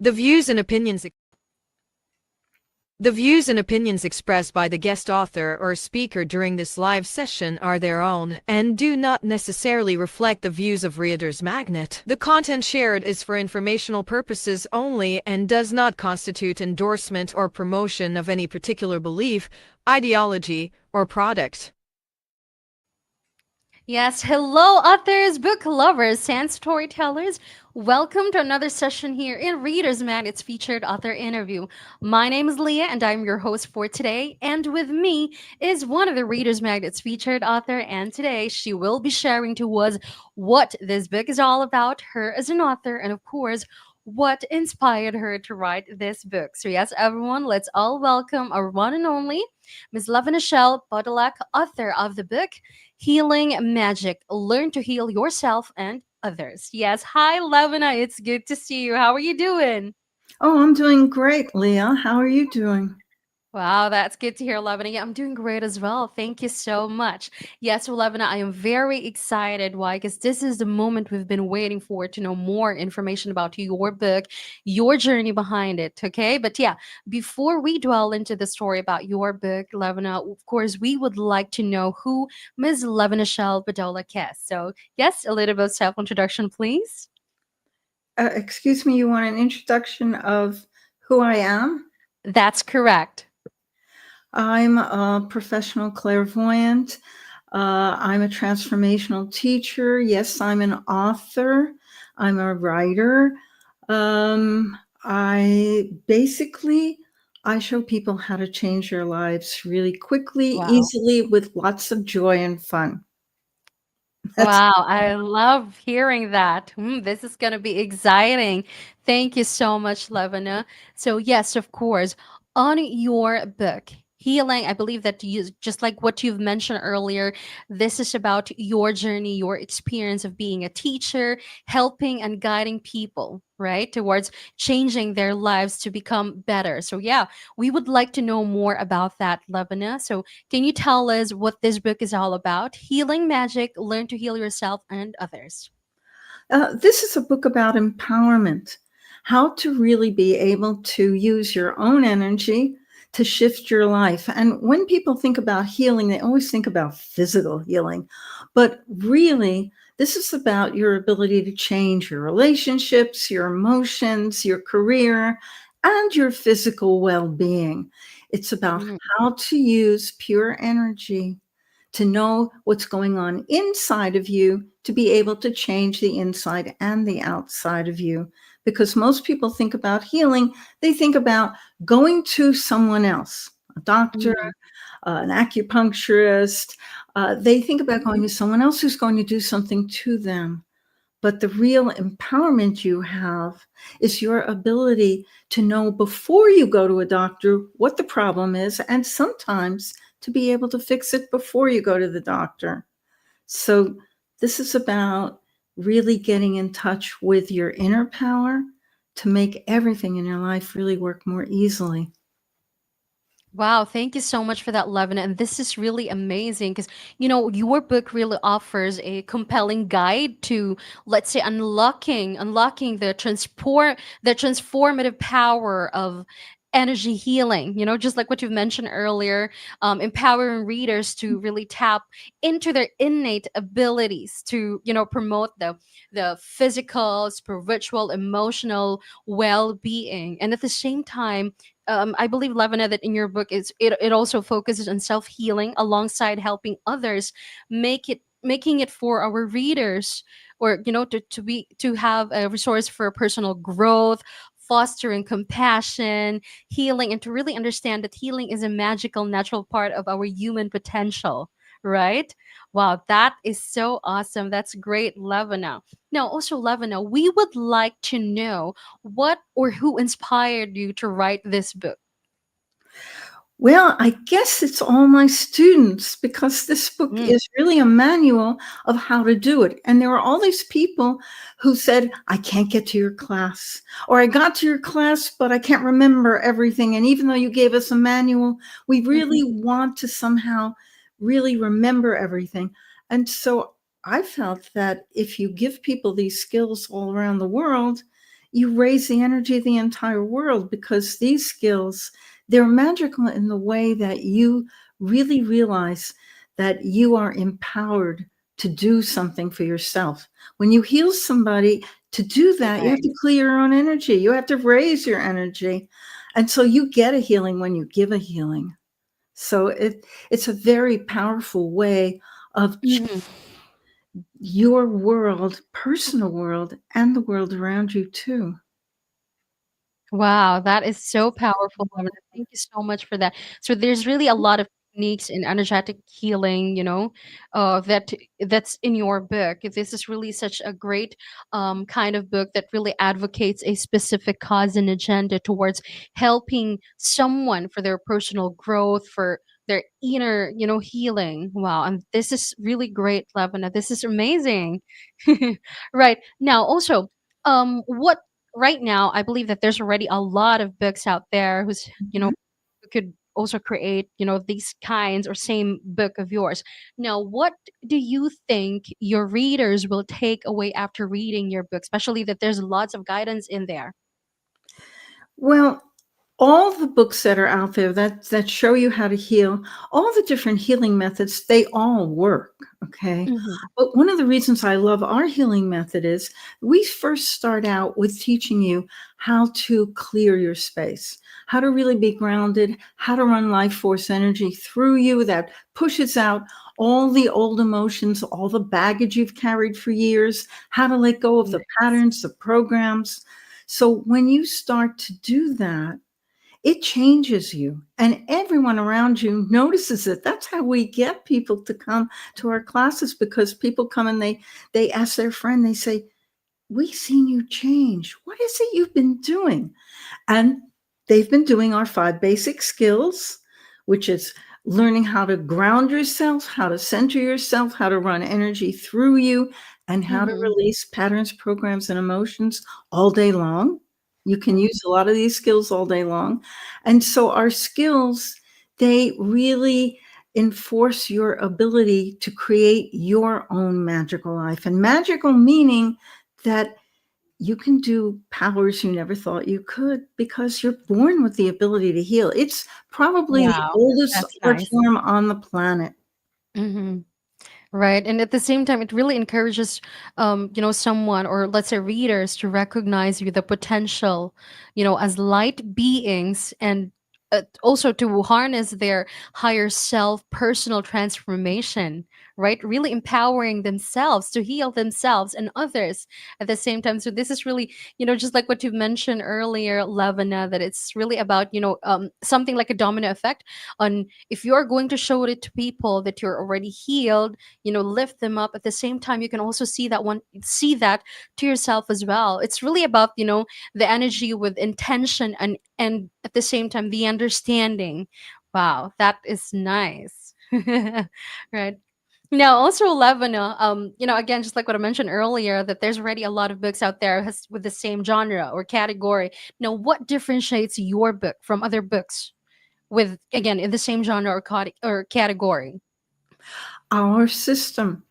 The views and opinions The views and opinions expressed by the guest author or speaker during this live session are their own and do not necessarily reflect the views of Reader's Magnet. The content shared is for informational purposes only and does not constitute endorsement or promotion of any particular belief, ideology, or product. Yes, hello, authors, book lovers, and storytellers. Welcome to another session here in Reader's Magnet's featured author interview. My name is Leah, and I'm your host for today. And with me is one of the Reader's Magnet's featured author, and today she will be sharing to us what this book is all about, her as an author, and of course, what inspired her to write this book. So, yes, everyone, let's all welcome our one and only Ms. Levanah Shell Bdolak, author of the book Healing Magic. Learn to heal yourself and others. Yes. Hi, Levanah. It's good to see you. How are you doing? Oh, I'm doing great, Leah. How are you doing? Wow, that's good to hear, Levanah. Yeah, I'm doing great as well. Thank you so much. Yes, so Levanah, I am very excited. Why? Because this is the moment we've been waiting for to know more information about your book, your journey behind it. Okay. But yeah, before we dwell into the story about your book, Levanah, of course, we would like to know who Ms. Levanah Shell Bdolak is. So, yes, a little bit of self introduction, please. Excuse me, you want an introduction of who I am? That's correct. I'm a professional clairvoyant. I'm a transformational teacher. Yes, I'm an author. I'm a writer. I basically I show people how to change their lives really quickly, Wow. easily, with lots of joy and fun. That's Wow, I love hearing that. This is going to be exciting. Thank you so much, Levanah. So, yes, of course, on your book, Healing, I believe that you, just like what you've mentioned earlier, this is about your journey, your experience of being a teacher, helping and guiding people, right, towards changing their lives to become better. So, yeah, we would like to know more about that, Levanah. So, can you tell us what this book is all about? Healing Magic, Learn to Heal Yourself and Others. This is a book about empowerment, how to really be able to use your own energy to shift your life. And when people think about healing, they always think about physical healing. But really, this is about your ability to change your relationships, your emotions, your career, and your physical well being. It's about Mm, how to use pure energy to know what's going on inside of you to be able to change the inside and the outside of you. Because most people think about healing, they think about going to someone else, a doctor, mm, an acupuncturist. They think about going to someone else who's going to do something to them. But the real empowerment you have is your ability to know before you go to a doctor what the problem is, and sometimes to be able to fix it before you go to the doctor. So, this is about really getting in touch with your inner power to make everything in your life really work more easily. Wow, thank you so much for that, Levin. And this is really amazing because, your book really offers a compelling guide to, let's say, unlocking the transformative power of energy healing, just like what you've mentioned earlier, empowering readers to really tap into their innate abilities to, promote the physical, spiritual, emotional well-being. And at the same time, I believe, Levana, that in your book it also focuses on self healing alongside helping others, making it for our readers, or to have a resource for personal growth, fostering compassion, healing, and to really understand that healing is a magical, natural part of our human potential. Right? Wow, that is so awesome. That's great, Levana. Now, also, Levana, we would like to know what or who inspired you to write this book? Well, I guess it's all my students because this book Mm, is really a manual of how to do it. And there were all these people who said, I can't get to your class, or I got to your class, but I can't remember everything. And even though you gave us a manual, we mhm. really want to somehow really remember everything. And so I felt that if you give people these skills all around the world, you raise the energy of the entire world, because these skills, they're magical in the way that you really realize that you are empowered to do something for yourself. When you heal somebody, to do that, you have Right. to clear your own energy. You have to raise your energy. And so you get a healing when you give a healing. So it's a very powerful way of Mhm. your world, personal world, and the world around you too. Wow, that is so powerful, Lavender. Thank you so much for that. So there's really a lot of techniques in energetic healing, that's in your book. This is really such a great kind of book that really advocates a specific cause and agenda towards helping someone for their personal growth, for their inner, healing. Wow, and this is really great, Lavender. This is amazing. Right. Now, also, what right now, I believe that there's already a lot of books out there Mhm. who could also create, these kinds or same book of yours. Now, what do you think your readers will take away after reading your book, especially that there's lots of guidance in there? Well, all the books that are out there that show you how to heal, all the different healing methods, they all work, okay? Mhm. But one of the reasons I love our healing method is we first start out with teaching you how to clear your space, how to really be grounded, how to run life force energy through you that pushes out all the old emotions, all the baggage you've carried for years, how to let go of the Nice. patterns, the programs. So when you start to do that, it changes you, and everyone around you notices it. That's how we get people to come to our classes, because people come and they ask their friend, they say, "We've seen you change. What is it you've been doing?" And they've been doing our 5 basic skills, which is learning how to ground yourself, how to center yourself, how to run energy through you, and how to Mhm. release patterns, programs, and emotions all day long. You can Mhm. use a lot of these skills all day long. And so our skills, they really enforce your ability to create your own magical life. And magical meaning that you can do powers you never thought you could, because you're born with the ability to heal. It's probably the Wow, oldest that's art nice. form on the planet. Mhm. Right. And at the same time, it really encourages, someone or let's say readers to recognize you, the potential, as light beings and also to harness their higher self personal transformation, right? Really empowering themselves to heal themselves and others at the same time. So this is really, just like what you mentioned earlier, Levana, that it's really about, something like a domino effect on if you're going to show it to people that you're already healed, lift them up. At the same time, you can also see that to yourself as well. It's really about, the energy with intention and at the same time the understanding. Wow, that is nice. Right. Now, also Levana, again, just like what I mentioned earlier, that there's already a lot of books out there with the same genre or category. Now, what differentiates your book from other books with, again, in the same genre or category? Our system.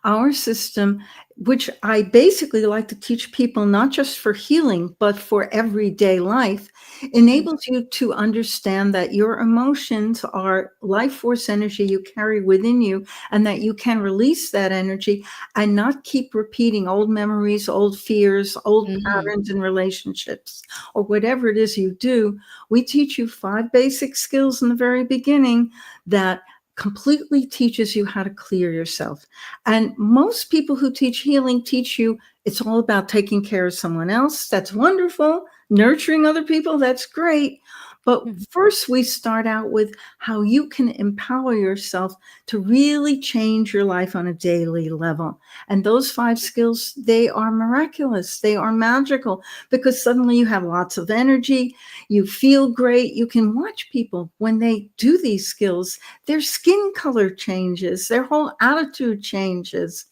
Our system, which I basically like to teach people not just for healing, but for everyday life, Mm. enables you to understand that your emotions are life force energy you carry within you, and that you can release that energy and not keep repeating old memories, old fears, old Mhm. patterns in relationships, or whatever it is you do. We teach you 5 basic skills in the very beginning that completely teaches you how to clear yourself. And most people who teach healing teach you it's all about taking care of someone else. That's wonderful. Nurturing other people, that's great. But Mhm. first, we start out with how you can empower yourself to really change your life on a daily level. And those 5 skills, they are miraculous. They are magical, because suddenly you have lots of energy. You feel great. You can watch people when they do these skills, their skin color changes, their whole attitude changes.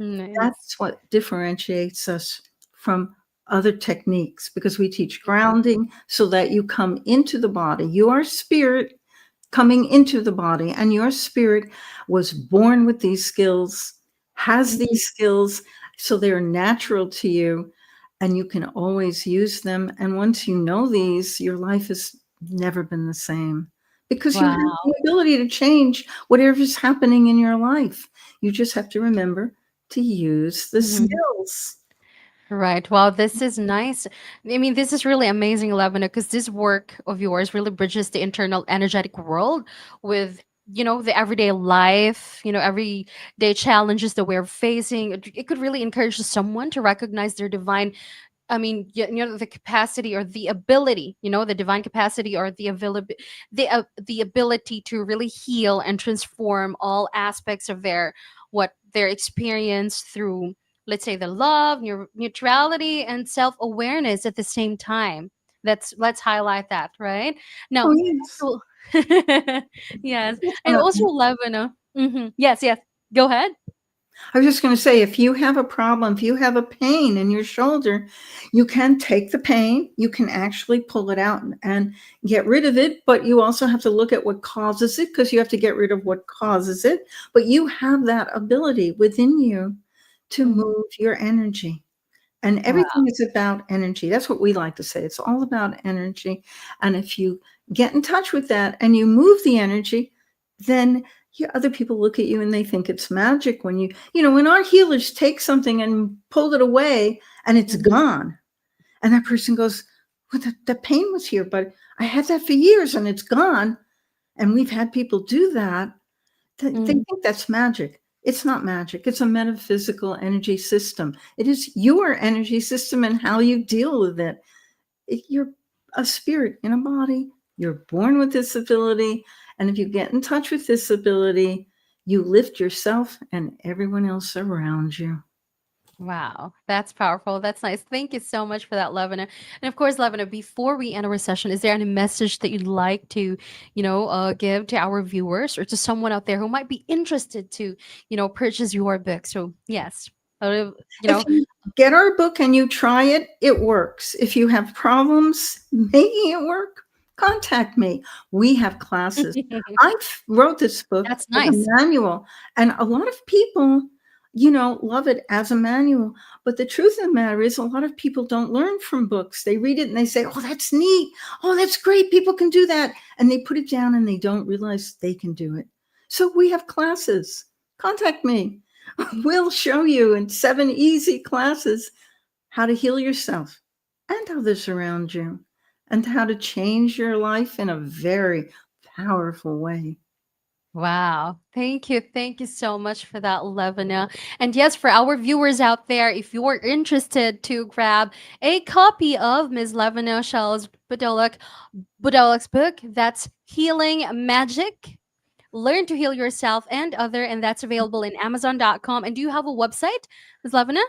Nice. That's what differentiates us from other techniques, because we teach grounding so that you come into the body. Your spirit coming into the body, and your spirit was born with these skills, has Mhm. these skills, so they're natural to you. and you can always use them. And once you know these, your life has never been the same because you have Wow. the ability to change whatever's happening in your life. You just have to remember to use the Mhm. skills. Right. Wow, this is nice. I mean, this is really amazing, Lebanon, because this work of yours really bridges the internal energetic world with, the everyday life, everyday challenges that we're facing. It could really encourage someone to recognize their divine, I mean, the capacity or the ability, the divine capacity or the ability to really heal and transform all aspects of their experience through, let's say, the love, neutrality, and self awareness at the same time. Let's highlight that, right? Oh, Now, yes. also, yes, That's and not- also, Levina. Yes, yes. Go ahead. I was just going to say, if you have a problem, if you have a pain in your shoulder, you can take the pain, you can actually pull it out and get rid of it, but you also have to look at what causes it because you have to get rid of what causes it. But you have that ability within you to Mhm. move your energy. And Wow. everything is about energy. That's what we like to say. It's all about energy. And if you get in touch with that and you move the energy, then other people look at you and they think it's magic when when our healers take something and pull it away and it's Mhm. gone. And that person goes, well, the pain was here, but I had that for years and it's gone. And we've had people do that. They Mhm. think that's magic. It's not magic. It's a metaphysical energy system. It is your energy system and how you deal with it. You're a spirit in a body. You're born with this ability. And if you get in touch with this ability, you lift yourself and everyone else around you. Wow, that's powerful. That's nice. Thank you so much for that, Levina. And of course, Levina, before we end our session, is there any message that you'd like to, give to our viewers or to someone out there who might be interested to, purchase your book? So yes, uh, you If know, you get our book and you try it, it works. If you have problems making it work, contact me. We have classes. I wrote this book that's as a nice. manual, and a lot of people, love it as a manual. But the truth of the matter is, a lot of people don't learn from books. They read it and they say, oh, that's neat. Oh, that's great. People can do that. And they put it down and they don't realize they can do it. So we have classes. Contact me. We'll show you in 7 easy classes how to heal yourself and others around you and how to change your life in a very powerful way. Wow. Thank you. Thank you so much for that, Levina. And yes, for our viewers out there, if you're interested to grab a copy of Ms. Levanah Shell's Bdolak's book, that's Healing Magic. Learn to heal yourself and other, and that's available in Amazon.com. And do you have a website, Ms. Levina?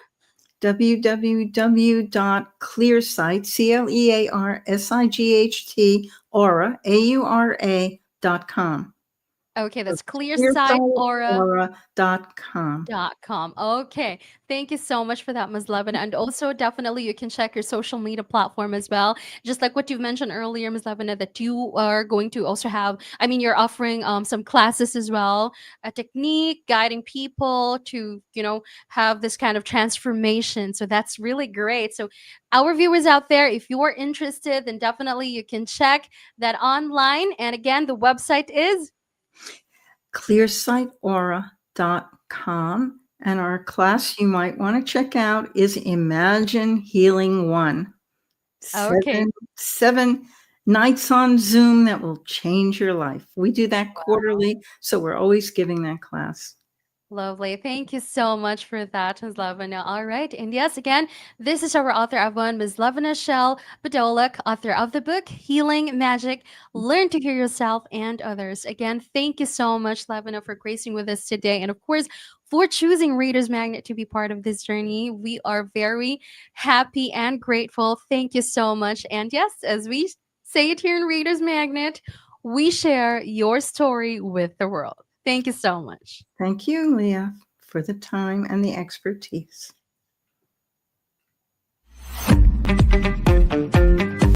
www.clearsight, CLEARSIGHT, aura.com. Okay, that's clearsightAura. ClearsightAura.com. Com. Okay. Thank you so much for that, Ms. Levin. And also, definitely, you can check your social media platform as well. Just like what you've mentioned earlier, Ms. Levin, that you are going to also have, I mean, you're offering some classes as well, a technique guiding people to, have this kind of transformation. So that's really great. So, our viewers out there, if you are interested, then definitely you can check that online. And again, the website is clearsightaura.com. And our class you might want to check out is Imagine Healing One. okay. Seven nights on Zoom that will change your life. We do that quarterly, so we're always giving that class. Lovely. Thank you so much for that, Ms. Levanah. All right. And yes, again, this is our author of one, Ms. Levanah Shell Bdolak, author of the book Healing Magic, Learn to Hear Yourself and Others. Again, thank you so much, Levanah, for gracing with us today. And of course, for choosing Reader's Magnet to be part of this journey. We are very happy and grateful. Thank you so much. And yes, as we say it here in Reader's Magnet, we share your story with the world. Thank you so much. Thank you, Leah, for the time and the expertise.